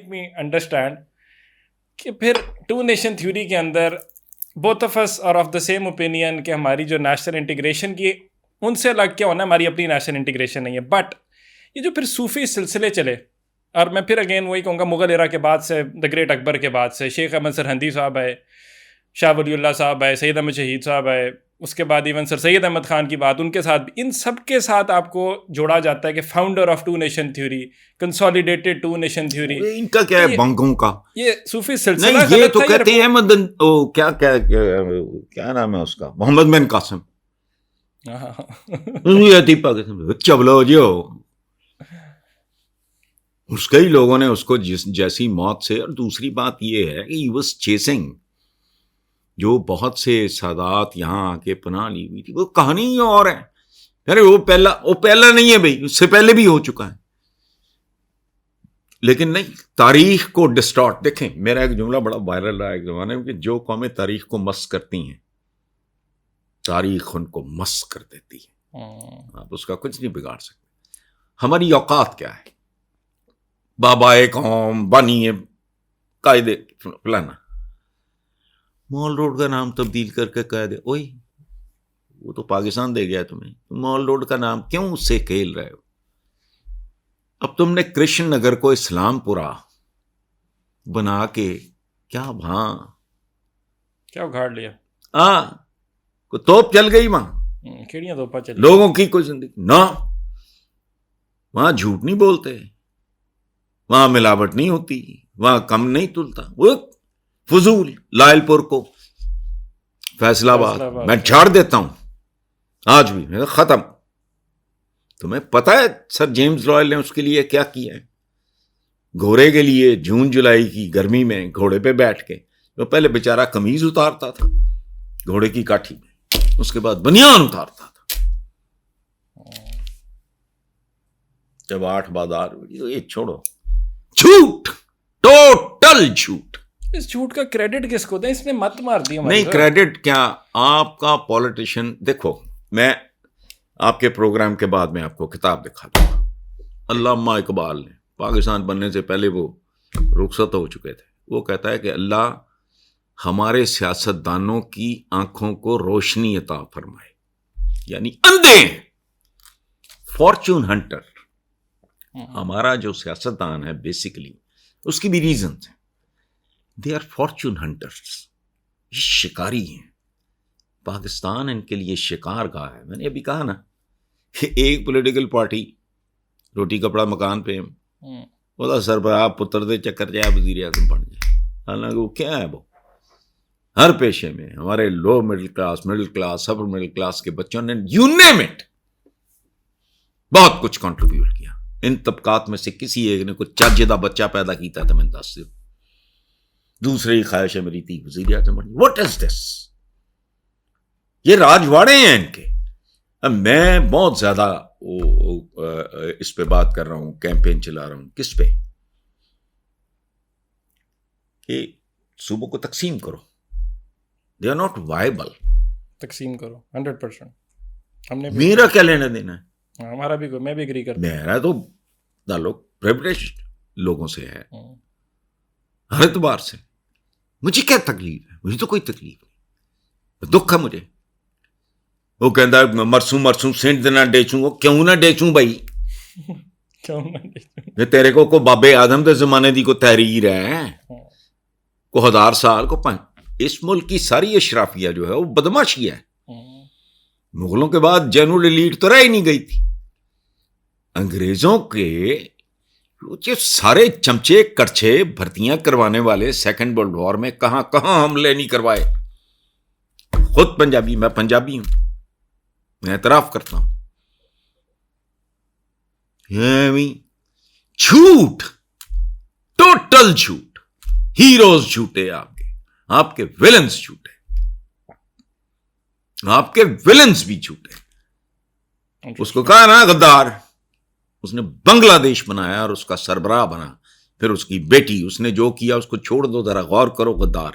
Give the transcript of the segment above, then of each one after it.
Make me understand کہ پھر to nation theory کے اندر بوتھ آف اس اور آف دا سیم اوپینین کہ ہماری جو نیشنل انٹیگریشن کی ان سے الگ کیا ہونا ہماری اپنی نیشنل انٹیگریشن نہیں ہے. بٹ یہ جو پھر صوفی سلسلے چلے, اور میں پھر اگین وہی کہوں گا مغل ایرا کے بعد سے, دا گریٹ اکبر کے بعد سے شیخ احمد سرہندی صاحب آئے, شاہ ولی اللہ صاحب آئے, سید احمد شہید صاحب آئے, اس کے بعد ایون سر سید احمد خان کی بات, ان کے ساتھ ان سب کے ساتھ آپ کو جوڑا جاتا ہے کہ founder of two nation theory, consolidated two nation theory. ان کا کیا ہے بنگوں کا, یہ صوفی سلسلہ نہیں یہ تو کہتے ہیں مدن کیا نام ہے اس کا, محمد بن قاسم چبلو جو اس کئی لوگوں نے اس کو جیسی موت سے. اور دوسری بات یہ ہے کہ ہی واز چیسنگ جو بہت سے سادات یہاں آ کے پناہ لی ہوئی تھی, وہ کہانی ہی اور ہے. ارے وہ پہلا نہیں ہے بھائی, اس سے پہلے بھی ہو چکا ہے. لیکن نہیں, تاریخ کو ڈسٹارٹ. دیکھیں میرا ایک جملہ بڑا وائرل رہا ہے ایک زمانے میں کہ جو قومیں تاریخ کو مس کرتی ہیں تاریخ ان کو مس کر دیتی ہے. آپ اس کا کچھ نہیں بگاڑ سکتے. ہماری اوقات کیا ہے, بابا قوم بانی قائد فلانا, مال روڈ کا نام تبدیل کر کے کہہ دے اوئی وہ تو پاکستان دے گیا تمہیں, مال روڈ کا نام کیوں اس سے کھیل رہے ہو. اب تم نے کرشن نگر کو اسلام پورا بنا کے کیا وہاں کیا اگاڑ لیا, کوئی توپ چل گئی وہاں, کیڑیاں توپا چلی لوگوں کی کوئی زندگی نہ, وہاں جھوٹ نہیں بولتے, وہاں ملاوٹ نہیں ہوتی, وہاں کم نہیں تلتا. وہ فضول لائل پور کو فیصلہ آباد میں چھاڑ دیتا ہوں آج بھی, ختم. تمہیں پتہ ہے سر جیمز رائل نے اس کے لیے کیا کیا ہے, گھوڑے کے لیے جون جولائی کی گرمی میں گھوڑے پہ بیٹھ کے, وہ پہلے بیچارہ قمیض اتارتا تھا گھوڑے کی کاٹھی میں, اس کے بعد بنیان اتارتا تھا. جب 8 بازار یہ چھوڑو, جھوٹ, ٹوٹل جھوٹ. اس جھوٹ کا کریڈٹ کس کو دیں, اس نے مت مار دی. نہیں کریڈٹ کیا, آپ کا پولیٹیشین. دیکھو میں آپ کے پروگرام کے بعد میں آپ کو کتاب دکھاتا ہوں. علامہ اقبال نے پاکستان بننے سے پہلے وہ رخصت ہو چکے تھے. وہ کہتا ہے کہ اللہ ہمارے سیاستدانوں کی آنکھوں کو روشنی عطا فرمائے, یعنی اندھے ہیں, فارچون ہنٹر. ہمارا جو سیاستدان ہے بیسیکلی اس کی بھی ریزنز ہیں, دے آر فارچون ہنٹرز, یہ شکاری ہیں. پاکستان ان کے لیے شکار گاہ ہے. میں نے ابھی کہا نا کہ ایک پولیٹیکل پارٹی روٹی کپڑا مکان پہ بولا سربراہ پتر دے چکر جائے وزیر اعظم بن جائے. حالانکہ وہ کیا ہے, وہ ہر پیشے میں ہمارے low middle class upper middle class کے بچوں نے یو نیم اٹ بہت کچھ کنٹریبیوٹ کیا. ان طبقات میں سے کسی ایک نے کوئی چاجدہ بچہ پیدا کیتا تھا, میں 10 سے دوسری خواہش ہے میری تھی وزیر اعظم بنی. واٹ از دس, یہ راجواڑے ہیں ان کے. اب میں بہت زیادہ اس پہ بات کر رہا ہوں, کیمپین چلا رہا ہوں. کس پہ, کہ صوبوں کو تقسیم کرو. They are not viable. تقسیم کرو 100%. ہم نے میرا کیا لینا دینا ہے, ہمارا بھی, میں بھی اگری کرتا ہوں. میرا تو تعلق پریولیجڈ لوگوں سے ہے ہر اعتبار سے. مجھے کیا تکلیف ہے, مجھے تو کوئی تکلیف نہیں, دکھ ہے مجھے. وہ کہتا ہے مرسوں سینٹ دینا ڈیچوں, وہ کیوں نہ ڈیچوں بھائی, کیوں تیرے کو بابے آدم کے زمانے دی کو تحریر ہے, کو 1000 سال کو اس ملک کی ساری اشرافیہ جو ہے وہ بدماشی ہے. مغلوں کے بعد جنرل ایلیٹ تو رہ ہی نہیں گئی تھی. انگریزوں کے سارے چمچے کڑچے بھرتیاں کروانے والے سیکنڈ ورلڈ وار میں کہاں حملے نہیں کروائے. خود پنجابی, میں پنجابی ہوں, میں اعتراف کرتا ہوں. جھوٹ, ٹوٹل جھوٹ. ہیروز جھوٹے, آپ کے ویلنز جھوٹے, آپ کے ویلنز بھی جھوٹے. اس کو کہا نا غدار, اس نے بنگلہ دیش بنایا اور اس کا سربراہ بنا. پھر اس کی بیٹی, اس نے جو کیا اس کو چھوڑ دو, ذرا غور کرو. غدار,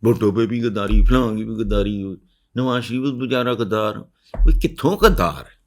بھٹو پہ بھی غداری, فلاں کی بھی غداری, نواز شریف بیچارہ غدار. وہ کتھوں غدار ہے,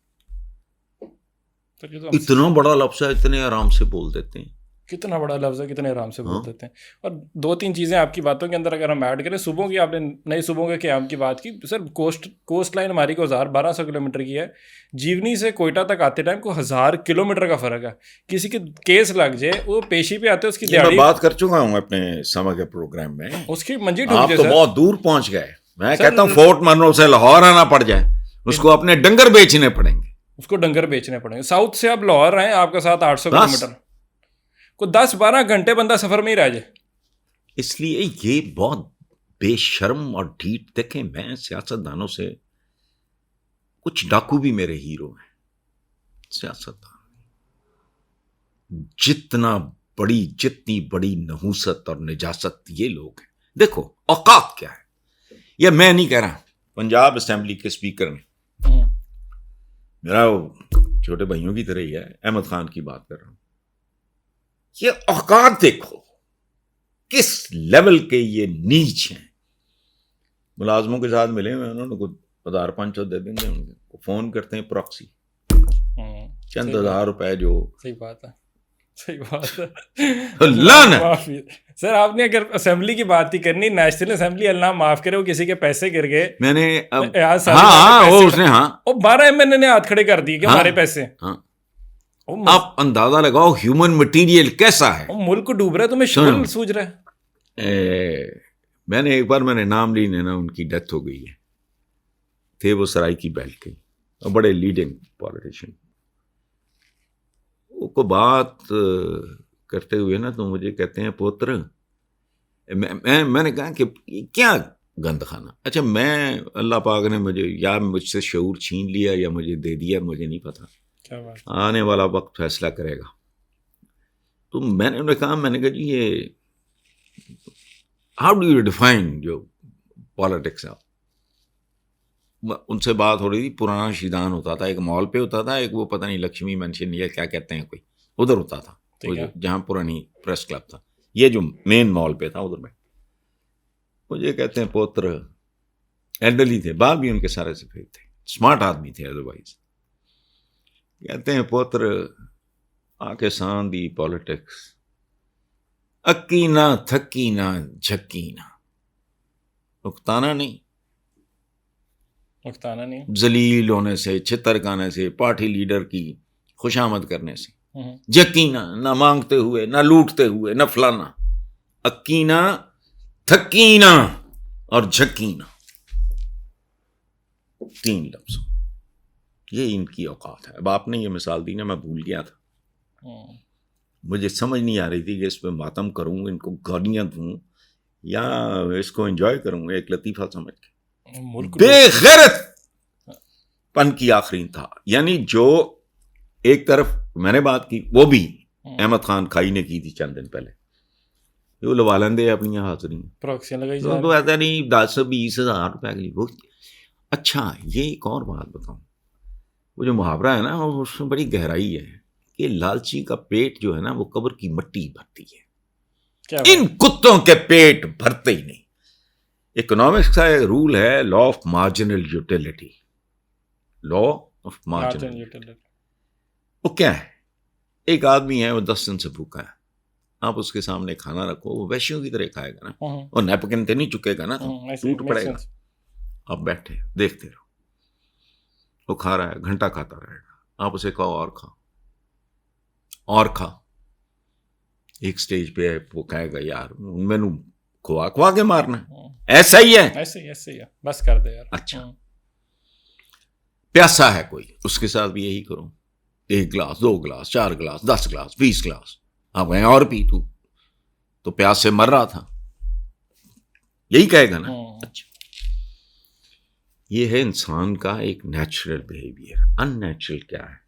اتنا بڑا لفظ ہے, اتنے آرام سے بول دیتے ہیں. کتنا بڑا لفظ ہے, کتنے آرام سے بول دیتے ہیں. اور 2-3 چیزیں آپ کی باتوں کے اندر اگر ہم ایڈ کریں, صوبوں کی آپ نے نئی صوبوں کے قیام کی بات کی. سر کوسٹ لائن ہماری کو 1200 کلومیٹر کی ہے. جیونی سے کوئٹہ تک آتے ٹائم کو 1000 کلومیٹر کا فرق ہے. کسی کے کیس لگ جائے وہ پیشی پہ آتے, اس کی میں بات کر چکا ہوں اپنے سما کے پروگرام میں, اس کی منجی ٹوٹ آپ جائے. تو بہت دور پہنچ گئے. میں کہتا ہوں فورٹ منرو سے لاہور آنا پڑ جائے, اس کو اپنے ڈنگر بیچنے پڑیں گے, اس کو ڈنگر بیچنے پڑیں گے. ساؤتھ سے آپ لاہور آئیں, آپ کا ساتھ 800 کلومیٹر, کو 10-12 گھنٹے بندہ سفر میں ہی رہ جائے. اس لیے یہ بہت بے شرم اور ڈھیٹ. دیکھیں میں سیاست دانوں سے, کچھ ڈاکو بھی میرے ہیرو ہیں, سیاست دان جتنی بڑی نحوست اور نجاست یہ لوگ ہیں. دیکھو اوقات کیا ہے, یہ میں نہیں کہہ رہا, پنجاب اسمبلی کے اسپیکر نے, میرا چھوٹے بھائیوں کی طرح ہی ہے, احمد خان کی بات کر رہا ہوں. یہ اوقات دیکھو کس لیول کے یہ نیچ ہیں. ملازموں کے ساتھ ملے ہوئے, انہوں نے کو 1500 دے دیں گے, ان کو فون کرتے ہیں پراکسی, چند 1000 روپے جو. صحیح بات ہے. سر آپ نے اگر اسمبلی کی بات ہی کرنی, نیشنل اسمبلی اللہ معاف کرے, وہ کسی کے پیسے گر گئے, میں نے وہ 12 MN نے ہاتھ کھڑے کر دیے کہ ہمارے پیسے. آپ اندازہ لگاؤ ہیومن مٹیریل کیسا ہے. ملک ڈوب رہا ہے, تمہیں شکل سوج رہا ہے. میں نے ایک بار میں نے نام لی نا, ان کی ڈیتھ ہو گئی ہے, تھے وہ سرائی کی بیل کے, اور بڑے لیڈنگ پولیٹیشین. وہ کو بات کرتے ہوئے نا تو مجھے کہتے ہیں پوتر, میں نے کہا کہ کیا گند خانہ. اچھا میں, اللہ پاک نے مجھے یا مجھ سے شعور چھین لیا یا مجھے دے دیا, مجھے نہیں پتا, آنے والا وقت فیصلہ کرے گا. تو میں نے انہیں کہا, میں نے کہا جی یہ ہاؤ ڈو یو ڈیفائن جو پالیٹکس ہے. ان سے بات ہو رہی تھی, پرانا شیدان ہوتا تھا, ایک مال پہ ہوتا تھا, ایک وہ پتہ نہیں لکشمی مینشن یا کیا کہتے ہیں کوئی, ادھر ہوتا تھا جہاں پرانی پریس کلب تھا, یہ جو مین مال پہ تھا ادھر میں. مجھے کہتے ہیں پوتر, ایلڈرلی تھے, بال بھی ان کے سارے سفید تھے, اسمارٹ آدمی تھے ادروائز. کہتے ہیں پوتر آ کے ساندی پالیٹکس, اکی نہ تھکی نہ جھکی نہ, اکتانا نہیں, ذلیل ہونے سے, چھتر کانے سے, پارٹی لیڈر کی خوشامد کرنے سے, جکینا نہ مانگتے ہوئے, نہ لوٹتے ہوئے, نہ فلانا. اکینا, تھکینا اور جھکینا, 3 لفظ, یہ ان کی اوقات ہے. اب آپ نے یہ مثال دی نا, میں بھول گیا تھا, مجھے سمجھ نہیں آ رہی تھی کہ اس پہ ماتم کروں, ان کو گالیاں دوں یا اس کو انجوائے کروں, ایک لطیفہ سمجھ کے. بے غیرت پن کی آخرین تھا. یعنی جو ایک طرف میں نے بات کی, وہ بھی احمد خان کھائی نے کی تھی چند دن پہلے, وہ لوالن دے اپنی حاضری تو ایسا نہیں 10-20 ہزار روپے کے لیے. اچھا یہ ایک اور بات بتاؤں, وہ جو محاورہ ہے نا اس میں بڑی گہرائی ہے کہ لالچی کا پیٹ جو ہے نا وہ قبر کی مٹی بھرتی ہے, ان کتوں کے پیٹ بھرتے ہی نہیں. اکنامکس کا ایک رول ہے, law of marginal utility, law of marginal utility. وہ کیا ہے, ایک آدمی ہے وہ 10 دن سے بھوکا ہے, آپ اس کے سامنے کھانا رکھو, وہ ویشیوں کی طرح کھائے گا نا, اور نیپکن تے نہیں چکے گا نا, ٹوٹ پڑے گا. آپ بیٹھے دیکھتے رہو, وہ کھا رہا ہے, گھنٹہ کھاتا رہے گا, آپ اسے کہو اور کھا اور کھا. ایک سٹیج پہ وہ کہے گا یار میں نے کھوا کے مارنا, ایسا ہی ہے, ایسے ہی ہے, بس کر دے یار. اچھا پیاسا ہے کوئی, اس کے ساتھ بھی یہی کرو, 1 glass 2 glass 4 glass 10 glass 20 glass, آپ کہیں اور پی, تو پیاس سے مر رہا تھا, یہی کہے گا نا. اچھا یہ ہے انسان کا ایک نیچرل بیہیویئر. ان نیچرل کیا ہے,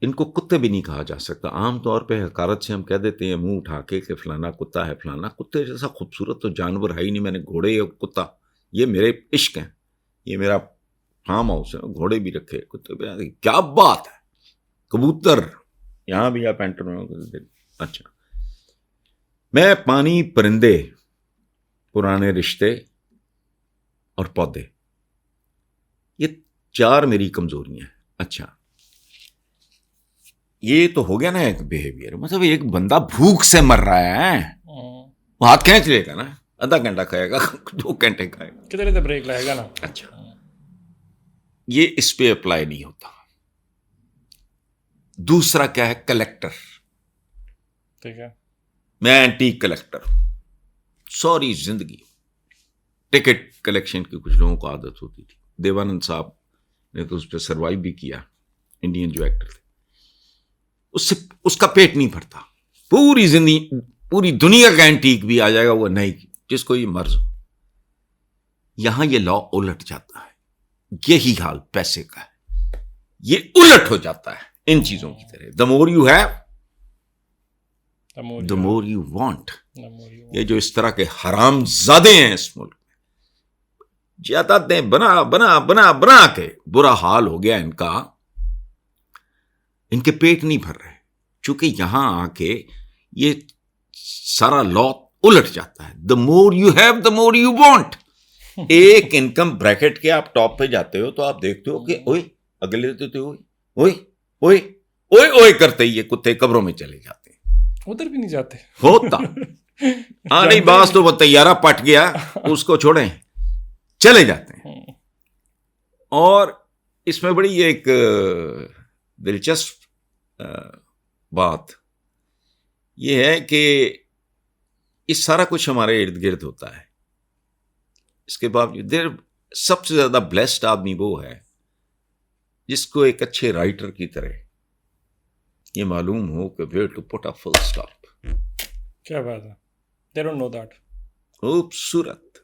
ان کو کتے بھی نہیں کہا جا سکتا. عام طور پہ حقارت سے ہم کہہ دیتے ہیں منہ اٹھا کے کہ فلانا کتا ہے, فلانا. کتے جیسا خوبصورت تو جانور ہے ہی نہیں. میں نے گھوڑے اور کتا, یہ میرے عشق ہیں, یہ میرا فارم ہاؤس ہے, گھوڑے بھی رکھے, کتے بھی. کیا بات ہے, کبوتر یہاں بھی آپ انٹر میں. اچھا میں پانی, پرندے, پرانے رشتے اور پودے, یہ 4 میری کمزوریاں ہیں. اچھا یہ تو ہو گیا نا ایک بیہیویئر. مطلب ایک بندہ بھوک سے مر رہا ہے, وہ ہاتھ کھینچ لے گا نا, آدھا گھنٹہ کھائے گا, 2 گھنٹے کھائے گا, کتنے دیر بریک لگے گا نا. اچھا یہ اس پہ اپلائی نہیں ہوتا. دوسرا کیا ہے, کلیکٹر. ٹھیک ہے, میں اینٹی کلیکٹر. سوری زندگی ٹکٹ کلیکشن کی کچھ لوگوں کو عادت ہوتی تھی. دیوانند صاحب نے تو اس پہ سروائیو بھی کیا, انڈین جو ایکٹر تھے. اس کا پیٹ نہیں بھرتا. پوری زندگی, پوری دنیا کا اینٹیک بھی آ جائے گا, وہ نہیں, جس کو یہ مرض ہو. یہاں یہ لا الٹ جاتا ہے. یہی حال پیسے کا ہے, یہ الٹ ہو جاتا ہے ان چیزوں کی طرح. The more you have the more you want. یہ جو اس طرح کے حرام زادے ہیں اس ملک میں, جائیدادیں بنا بنا بنا بنا کے برا حال ہو گیا ان کا. ان کے پیٹ نہیں بھر رہے, چونکہ یہاں آ کے یہ سارا لا الٹ جاتا ہے. The more you have the more you want. ایک انکم بریکٹ کے آپ ٹاپ پہ جاتے ہو تو آپ دیکھتے ہو کہ اوئے اگلے دیتے ہوئے اوئے اوئے اوئے اوئے کرتے ہی یہ کتے قبروں میں چلے جاتے ہیں. ادھر بھی نہیں جاتے ہوتا. ہاں نہیں, باس تو وہ طیارہ پٹ گیا, اس کو چھوڑیں, چلے جاتے ہیں. اور اس میں بڑی ایک دلچسپ بات یہ ہے کہ یہ سارا کچھ ہمارے ارد گرد ہوتا ہے. اس کے باوجود سب سے زیادہ بلیسڈ آدمی وہ ہے جس کو ایک اچھے رائٹر کی طرح یہ معلوم ہو کہ where to put a full stop. کیا بات ہے, they don't know that. خوبصورت